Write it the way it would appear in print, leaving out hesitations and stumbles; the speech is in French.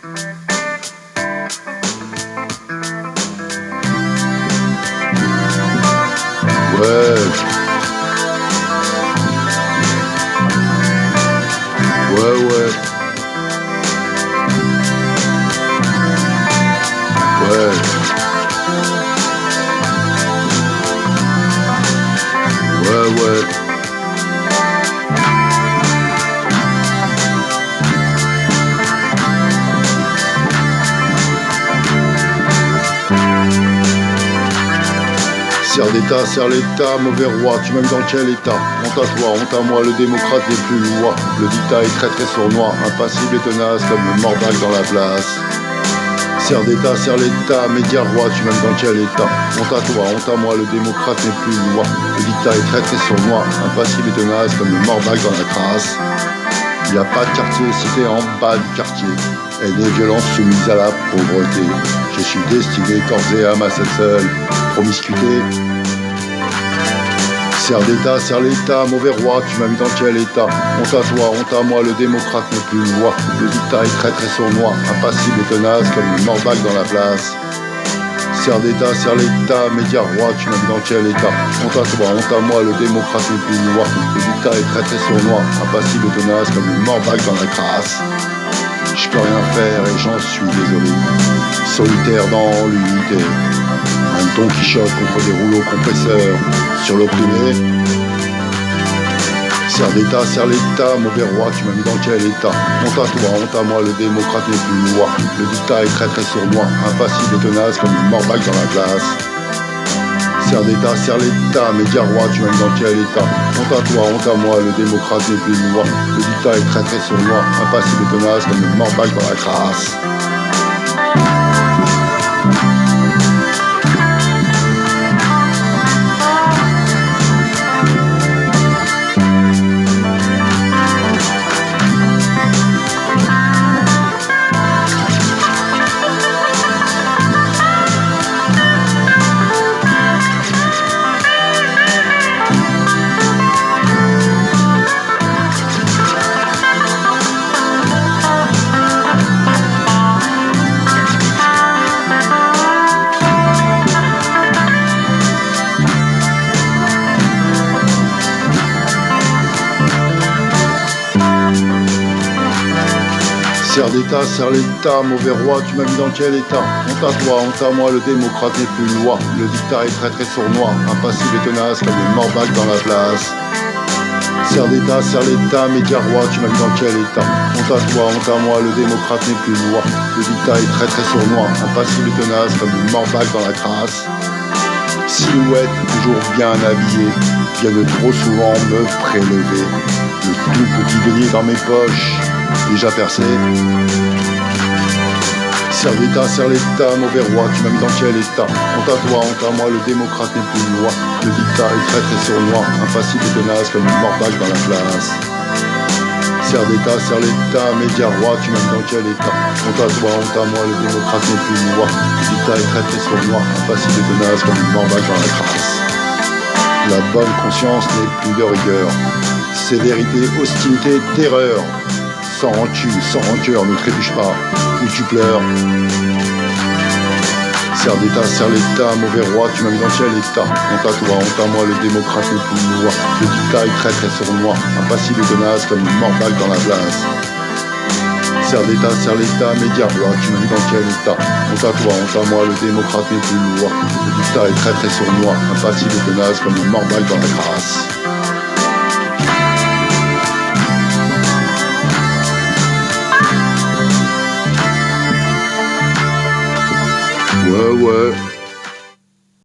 Ouais, ouais, ouais, ouais, ouais, ouais. Serre l'État, mauvais roi, tu m'aimes dans quel état? Honte à toi, honte à moi, le démocrate n'est plus loi. Le dictat est très très sournois, impassible et tenace comme le mordac dans la place. Serre l'État, média roi, tu m'aimes dans quel état? Honte à toi, honte à moi, le démocrate n'est plus loi. Le dictat est très très sournois, impassible et tenace comme le mordac dans la crasse. Y a pas de quartier si t'es en bas du quartier. Et des violences soumises à la pauvreté. Je suis destiné corps et âme à cette seule promiscuité. Serre l'État, mauvais roi, tu m'as mis dans quel état? Honte à toi, honte à moi, le démocrate n'est plus une loi. Le dictat est très très sournois, impassible et tenace comme le morbac dans la place. Serre l'État, média roi, tu m'as mis dans quel état? Honte à toi, honte à moi, le démocrate n'est plus une loi. Le dictat est très très sournois, impassible et tenace comme le morbac dans la crasse. Je peux rien faire et j'en suis désolé. Solitaire dans l'unité. Un ton qui choque contre des rouleaux compresseurs sur l'opprimé. Serre l'État, mauvais roi, tu m'as mis dans quel état? Honte à toi, honte à moi, le démocrate n'est plus une loi. Le dictat est très très sournois, impassible et tenace comme une morbac dans la glace. Serre l'État, média roi, tu m'as mis dans quel état? Honte à toi, honte à moi, le démocrate n'est plus une loi. Le dictat est très très sournois, impassible et tenace comme une morbac dans la crasse. Serre l'État, mauvais roi, tu m'as mis dans quel état? Honte à toi, honte à moi, le démocrate n'est plus une loi. Le dictat est très très sournois, impassible et tenace comme le morbac dans la place. Serre l'État, média roi, tu m'as mis dans quel état? Honte à toi, honte à moi, le démocrate n'est plus une loi. Le dictat est très très sournois, impassible et tenace comme le morbac dans la crasse. Silhouette toujours bien habillée, viennent trop souvent me prélever. Le tout petit denier dans mes poches, déjà percé. Serre l'État, mauvais roi, tu m'as mis dans quel état? Honte à toi, honte à moi, le démocrate n'est plus une loi. Le dictat est très très sournois, impassible et tenace comme une morbac dans la place. Serre l'État, média roi, tu m'as mis dans quel état? Honte à toi, honte à moi, le démocrate n'est plus une loi. Le dictat est très très sournois, impassible et tenace comme une morbac dans la crasse. La bonne conscience n'est plus de rigueur. Sévérité, hostilité, terreur. Sans rancune, sans rancœur, ne trébuche pas, ou tu pleures. Serre l'État, mauvais roi, tu m'as mis dans quel état? Honte à toi, honte à moi, le démocrate n'est plus une loi. Le dictat est très très sournois, impassible et tenace comme une morbac dans la glace. Serre l'État, média roi, tu m'as mis dans quel état? Honte à toi, honte à moi, le démocrate n'est plus une loi. Le dictat est très très sournois, impassible et tenace comme une morbac dans la crasse. Ouais, ouais.